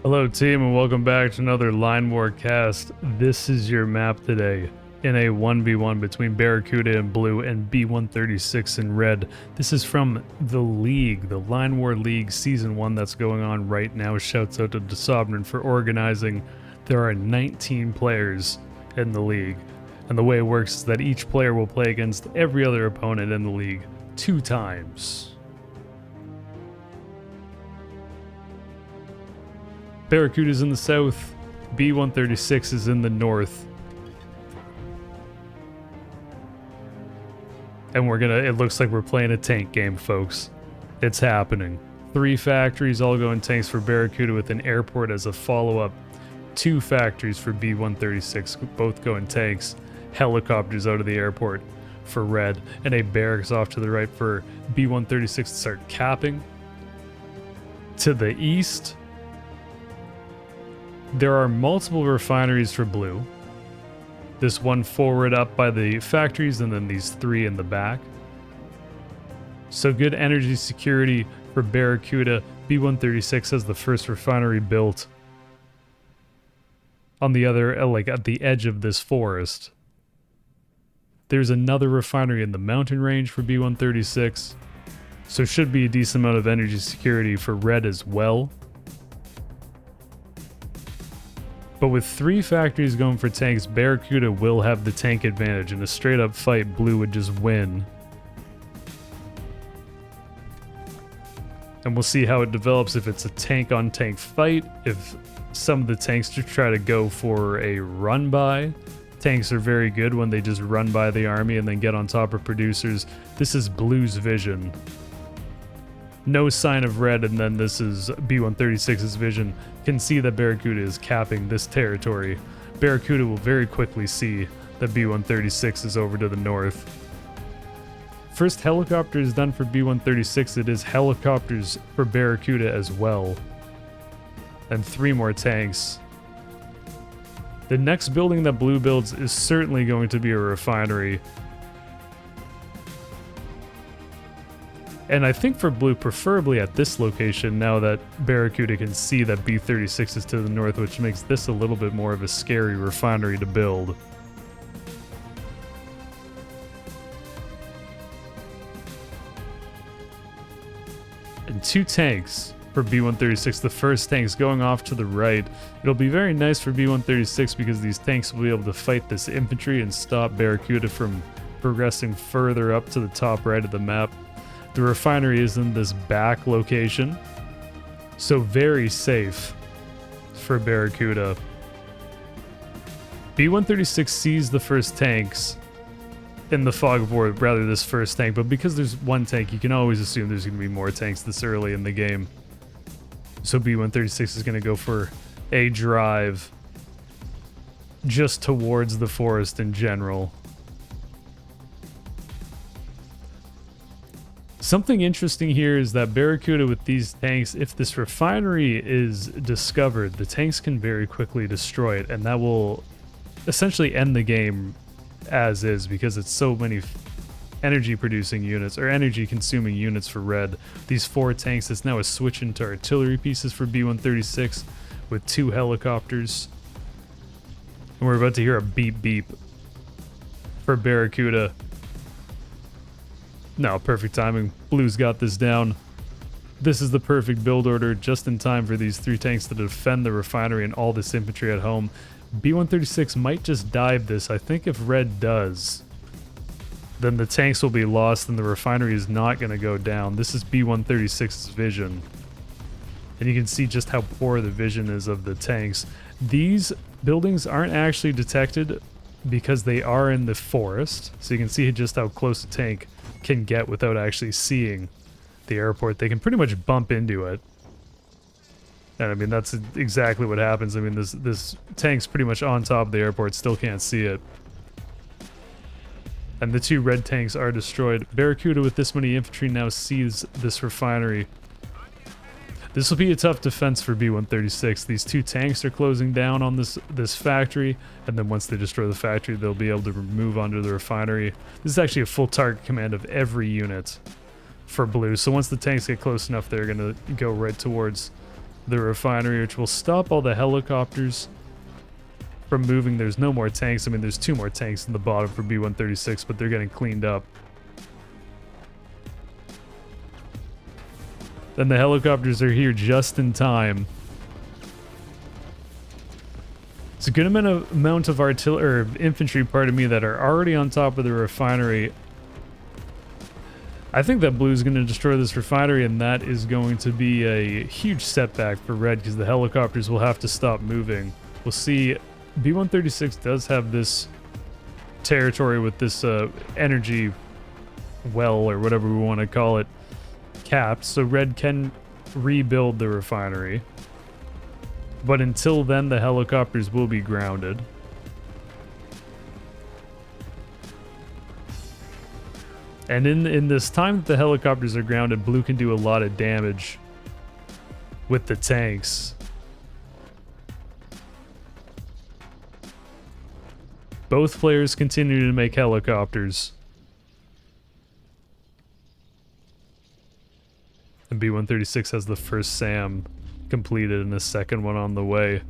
Hello team and welcome back to another Line War cast. This is your map today in a 1v1 between Barracuda in blue and B136 in red. This is from the League, the Line War League Season 1 that's going on right now. Shouts out to DeSobrin for organizing. There are 19 players in the league, and the way it works is that each player will play against every other opponent in the league 2 times. Barracuda's in the south, B136 is in the north. And it looks like we're playing a tank game, folks. It's happening. 3 factories all going tanks for Barracuda with an airport as a follow-up. 2 factories for B136, both going tanks. Helicopters out of the airport for red, and a barracks off to the right for B136 to start capping. To the east, there are multiple refineries for blue. This one forward up by the factories, and then these 3 in the back. So good energy security for Barracuda. B136 has the first refinery built on the other, like at the edge of this forest. There's another refinery in the mountain range for B136. So should be a decent amount of energy security for red as well. But with 3 factories going for tanks, Barracuda will have the tank advantage. In a straight up fight, blue would just win. And we'll see how it develops, if it's a tank on tank fight, if some of the tanks just try to go for a run by. Tanks are very good when they just run by the army and then get on top of producers. This is blue's vision. No sign of red, and then this is B136's vision. Can see that Barracuda is capping this territory. Barracuda will very quickly see that B136 is over to the north. First helicopter is done for B136. It is helicopters for Barracuda as well. And 3 more tanks. The next building that blue builds is certainly going to be a refinery. And I think for blue, preferably at this location, now that Barracuda can see that B36 is to the north, which makes this a little bit more of a scary refinery to build. And 2 tanks for B136. The first tank's going off to the right. It'll be very nice for B136 because these tanks will be able to fight this infantry and stop Barracuda from progressing further up to the top right of the map. The refinery is in this back location, so very safe for Barracuda. B136 sees the first tanks in the fog of war, rather this first tank, but because there's 1 tank, you can always assume there's going to be more tanks this early in the game. So B136 is going to go for a drive just towards the forest in general. Something interesting here is that Barracuda with these tanks, if this refinery is discovered, the tanks can very quickly destroy it, and that will essentially end the game as is, because it's so many energy producing units, or energy consuming units for red. These 4 tanks, it's now a switch into artillery pieces for B136 with 2 helicopters. And we're about to hear a beep beep for Barracuda. No, perfect timing. Blue's got this down. This is the perfect build order, just in time for these 3 tanks to defend the refinery and all this infantry at home. B136 might just dive this. I think if red does, then the tanks will be lost and the refinery is not going to go down. This is B136's vision. And you can see just how poor the vision is of the tanks. These buildings aren't actually detected because they are in the forest. So you can see just how close a tank can get without actually seeing the airport. They can pretty much bump into it. And I mean, that's exactly what happens. I mean, this tank's pretty much on top of the airport, still can't see it. And the 2 red tanks are destroyed. Barracuda with this many infantry now sees this refinery. This will be a tough defense for B136. These 2 tanks are closing down on this factory, and then once they destroy the factory, they'll be able to move onto the refinery. This is actually a full target command of every unit for blue. So once the tanks get close enough, they're going to go right towards the refinery, which will stop all the helicopters from moving. There's no more tanks. I mean, there's 2 more tanks in the bottom for B-136, but they're getting cleaned up. Then the helicopters are here just in time. It's a good amount of artillery or infantry, pardon me, that are already on top of the refinery. I think that blue is going to destroy this refinery, and that is going to be a huge setback for red because the helicopters will have to stop moving. We'll see. B-136 does have this territory with this energy well, or whatever we want to call it, capped, so red can rebuild the refinery. But until then, the helicopters will be grounded. And in this time that the helicopters are grounded, blue can do a lot of damage with the tanks. Both players continue to make helicopters. And B-136 has the first SAM completed and the second one on the way.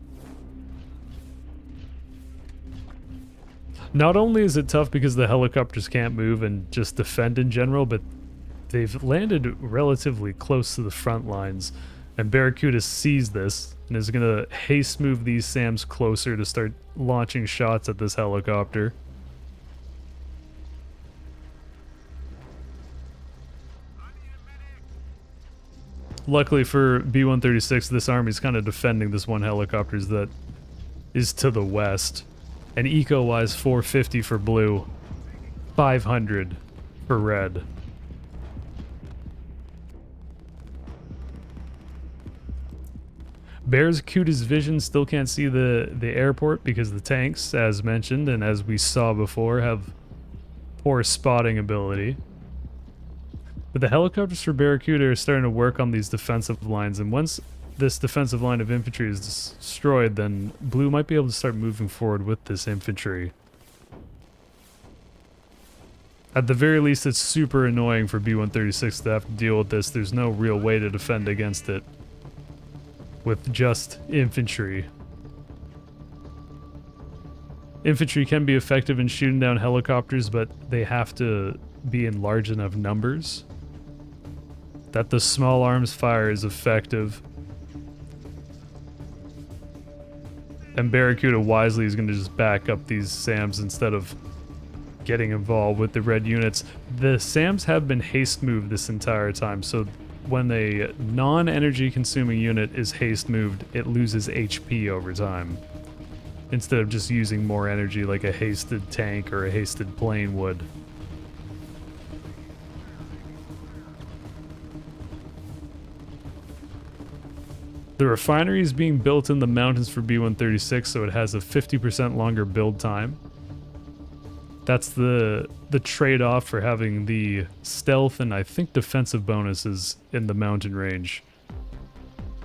Not only is it tough because the helicopters can't move and just defend in general, but they've landed relatively close to the front lines. And Barracuda sees this and is going to haste move these SAMs closer to start launching shots at this helicopter. Luckily for B-136, this army's kind of defending this one helicopter that is to the west. And eco-wise, 450 for blue, 500 for red. Barracuda's vision still can't see the airport because the tanks, as mentioned and as we saw before, have poor spotting ability. But the helicopters for Barracuda are starting to work on these defensive lines, and once this defensive line of infantry is destroyed, then blue might be able to start moving forward with this infantry. At the very least, it's super annoying for B-136 to have to deal with this. There's no real way to defend against it with just infantry. Infantry can be effective in shooting down helicopters, but they have to be in large enough numbers that the small arms fire is effective. And Barracuda wisely is going to just back up these SAMs instead of getting involved with the red units. The SAMs have been haste moved this entire time, so when a non-energy consuming unit is haste moved, it loses HP over time, instead of just using more energy like a hasted tank or a hasted plane would. The refinery is being built in the mountains for B-136, so it has a 50% longer build time. That's the trade-off for having the stealth and I think defensive bonuses in the mountain range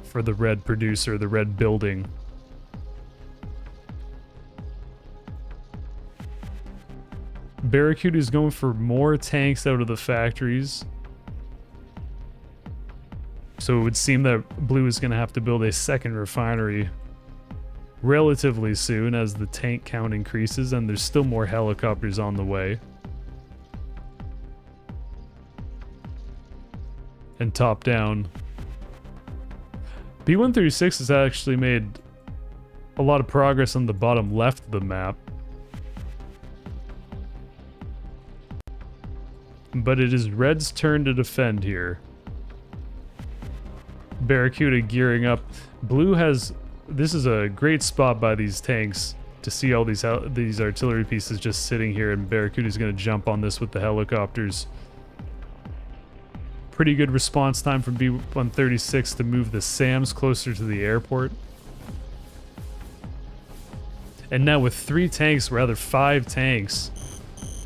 for the red producer, the red building. Barracuda is going for more tanks out of the factories. So it would seem that blue is going to have to build a second refinery relatively soon as the tank count increases, and there's still more helicopters on the way. And top down. B-136 has actually made a lot of progress on the bottom left of the map. But it is red's turn to defend here. Barracuda gearing up. Blue has... This is a great spot by these tanks to see all these artillery pieces just sitting here, and Barracuda's going to jump on this with the helicopters. Pretty good response time from B-136 to move the SAMs closer to the airport. And now with 3 tanks, rather 5 tanks,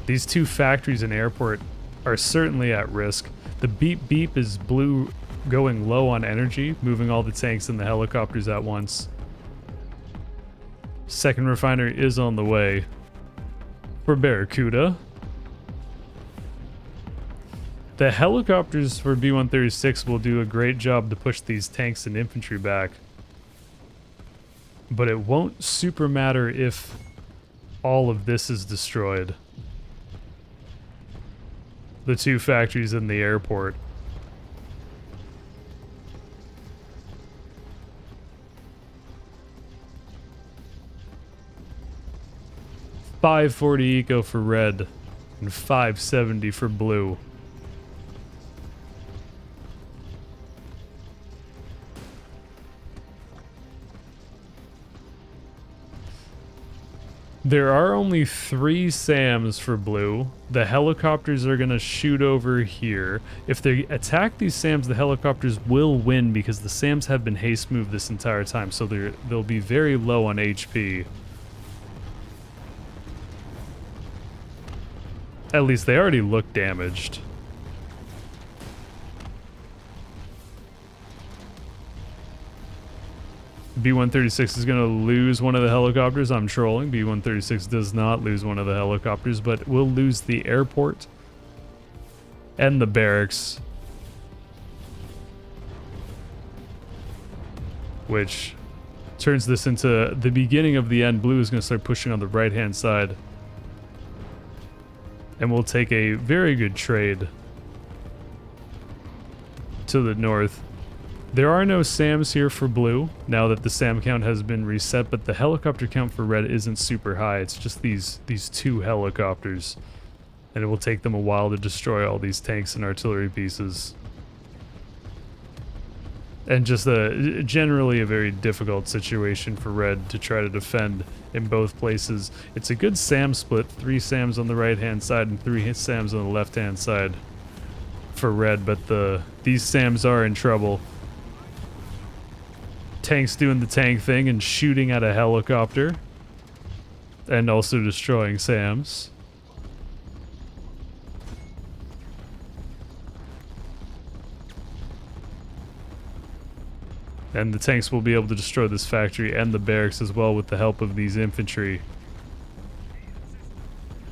these 2 factories and airport are certainly at risk. The beep beep is blue going low on energy, moving all the tanks and the helicopters at once. Second refinery is on the way for Barracuda. The helicopters for B-136 will do a great job to push these tanks and infantry back. But it won't super matter if all of this is destroyed. The two factories in the airport. $540 eco for red and $570 for blue. There are only 3 SAMs for blue. The helicopters are going to shoot over here. If they attack these SAMs, the helicopters will win because the SAMs have been haste moved this entire time, so they'll be very low on HP. At least they already look damaged. B-136 is going to lose one of the helicopters. I'm trolling. B-136 does not lose one of the helicopters, but will lose the airport and the barracks, which turns this into the beginning of the end. Blue is going to start pushing on the right-hand side, and we'll take a very good trade to the north. There are no SAMs here for blue, now that the SAM count has been reset, but the helicopter count for red isn't super high. It's just these 2 helicopters, and it will take them a while to destroy all these tanks and artillery pieces. And just generally a very difficult situation for red to try to defend in both places. It's a good SAM split, 3 SAMs on the right-hand side and 3 SAMs on the left-hand side for red, but these SAMs are in trouble. Tanks doing the tank thing and shooting at a helicopter, and also destroying SAMs. And the tanks will be able to destroy this factory and the barracks as well with the help of these infantry,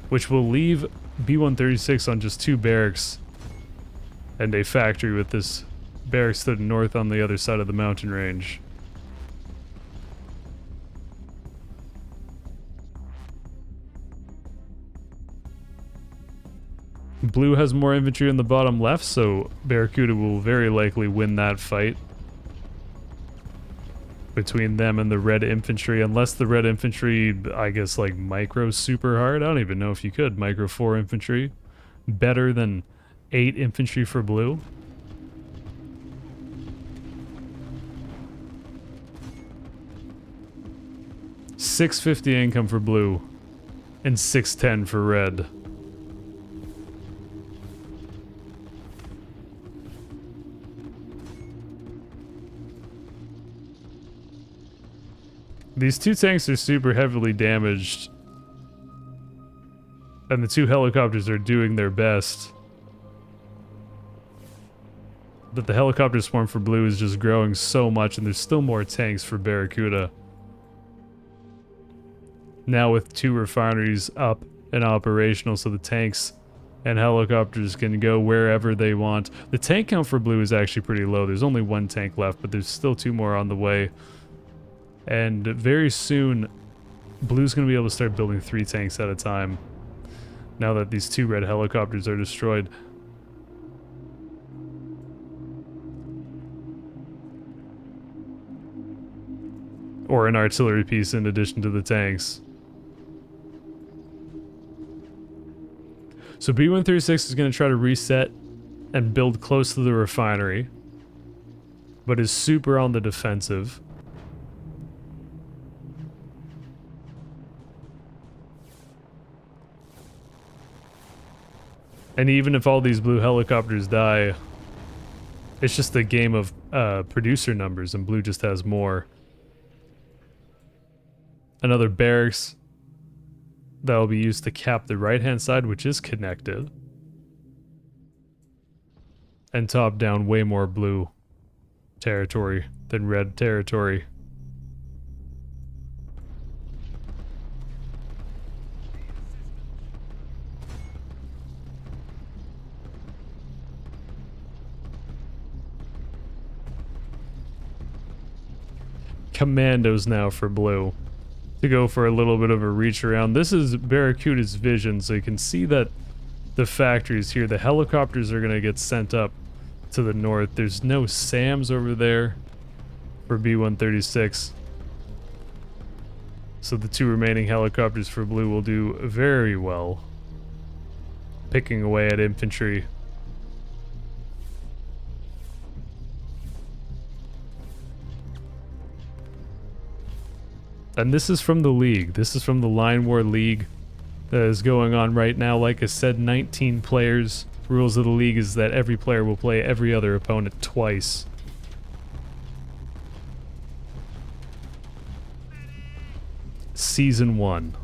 which will leave B-136 on just 2 barracks and a factory, with this barracks to the north on the other side of the mountain range. Blue has more infantry in the bottom left, so Barracuda will very likely win that fight between them and the red infantry, unless the red infantry, I guess, like micro super hard. I don't even know if you could micro 4 infantry better than 8 infantry for blue. $650 income for blue and $610 for red. These 2 tanks are super heavily damaged, and the 2 helicopters are doing their best. But the helicopter swarm for blue is just growing so much, and there's still more tanks for Barracuda. Now with 2 refineries up and operational, so the tanks and helicopters can go wherever they want. The tank count for blue is actually pretty low. There's only 1 tank left, but there's still 2 more on the way. And very soon, blue's going to be able to start building 3 tanks at a time, now that these 2 red helicopters are destroyed. Or an artillery piece in addition to the tanks. So B-136 is going to try to reset and build close to the refinery, but is super on the defensive. And even if all these blue helicopters die, it's just a game of producer numbers, and blue just has more. Another barracks that will be used to cap the right-hand side, which is connected. And top down way more blue territory than red territory. commandos now for blue to go for a little bit of a reach around. This is Barracuda's vision, so you can see that the factories here, the helicopters are going to get sent up to the north. There's no SAMs over there for B-136. So the two remaining helicopters for blue will do very well picking away at infantry. And this is from the League. This is from the Line War League that is going on right now. Like I said, 19 players. Rules of the League is that every player will play every other opponent twice. Season 1.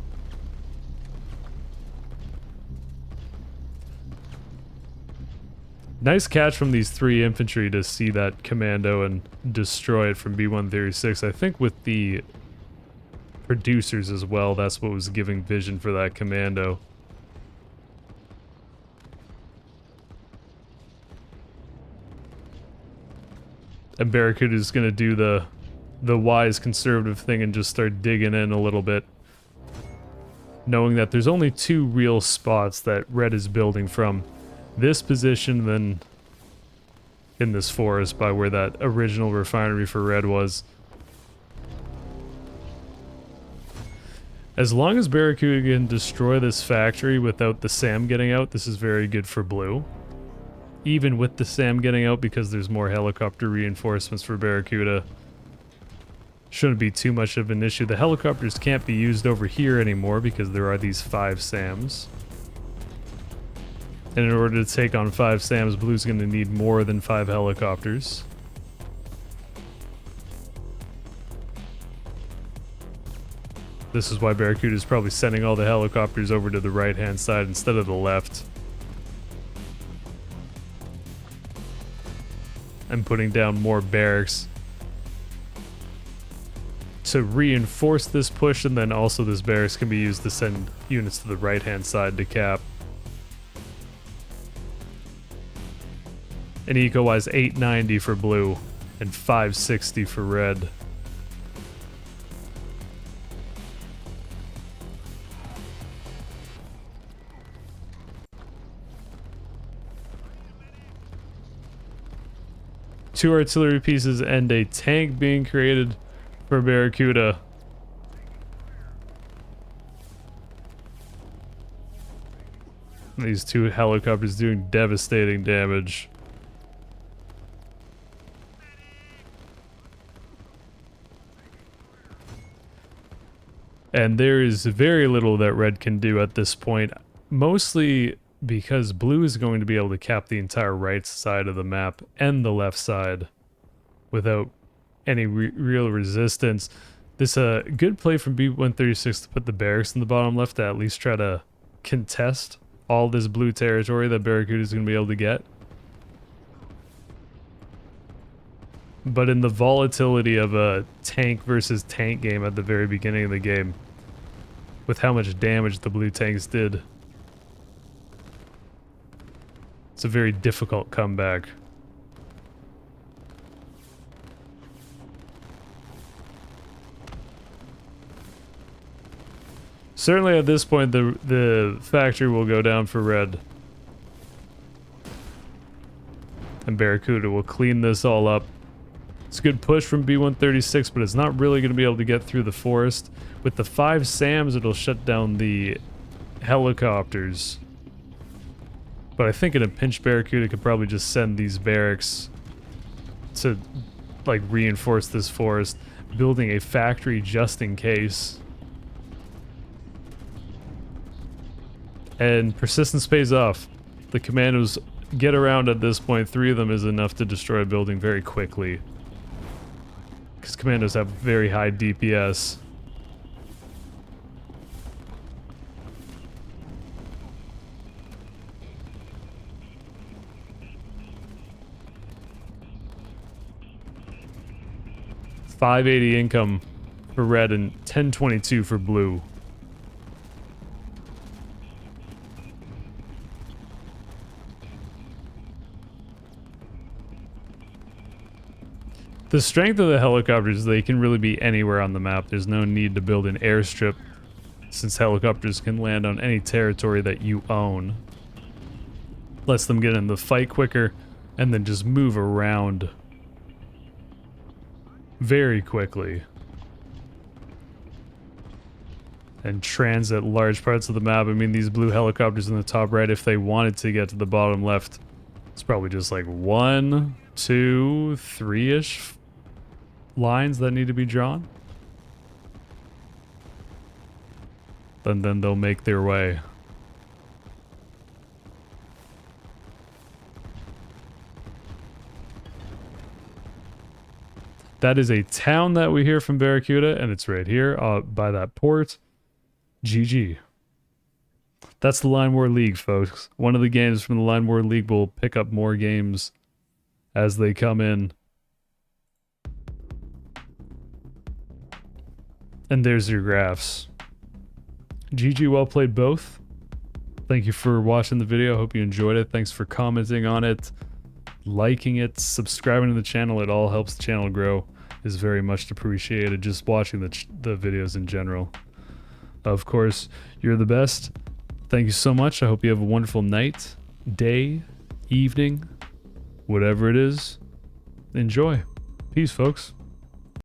Nice catch from these 3 infantry to see that commando and destroy it from B-136. I think with the producers as well, that's what was giving vision for that commando. And Barracuda is going to do the wise conservative thing and just start digging in a little bit, knowing that there's only 2 real spots that red is building from. This position, then in this forest by where that original refinery for red was. As long as Barracuda can destroy this factory without the SAM getting out, this is very good for blue. Even with the SAM getting out, because there's more helicopter reinforcements for Barracuda, shouldn't be too much of an issue. The helicopters can't be used over here anymore because there are these 5 SAMs. And in order to take on 5 SAMs, blue's going to need more than 5 helicopters. This is why Barracuda is probably sending all the helicopters over to the right-hand side instead of the left. And putting down more barracks to reinforce this push, and then also this barracks can be used to send units to the right-hand side to cap. And eco-wise 890 for blue and 560 for red. Two artillery pieces and a tank being created for Barracuda. These 2 helicopters doing devastating damage. And there is very little that red can do at this point, mostly because blue is going to be able to cap the entire right side of the map and the left side without any real resistance. This good play from B-136 to put the barracks in the bottom left to at least try to contest all this blue territory that Barracuda is going to be able to get. But in the volatility of a tank versus tank game at the very beginning of the game, with how much damage the blue tanks did, it's a very difficult comeback. Certainly at this point, the factory will go down for red. And Barracuda will clean this all up. It's a good push from B-136, but it's not really going to be able to get through the forest. With the 5 SAMs, it'll shut down the helicopters. But I think in a pinch, Barracuda could probably just send these barracks to, like, reinforce this forest, building a factory just in case. And persistence pays off. The commandos get around at this point. 3 of them is enough to destroy a building very quickly, because commandos have very high DPS. $580 income for red and 1022 for blue. The strength of the helicopters is they can really be anywhere on the map. There's no need to build an airstrip since helicopters can land on any territory that you own. Lets them get in the fight quicker and then just move around very quickly. And transit large parts of the map. I mean, these blue helicopters in the top right, if they wanted to get to the bottom left, it's probably just like 1, 2, 3-ish lines that need to be drawn. Then they'll make their way. That is a town that we hear from Barracuda, and it's right here by that port. GG. That's the Line War League, folks. One of the games from the Line War League will pick up more games as they come in. And there's your graphs. GG, well played both. Thank you for watching the video. Hope you enjoyed it. Thanks for commenting on it, liking it, subscribing to the channel. It all helps the channel grow. Is very much appreciated. Just watching the videos in general. Of course, you're the best. Thank you so much. I hope you have a wonderful night, day, evening, whatever it is. Enjoy. Peace, folks.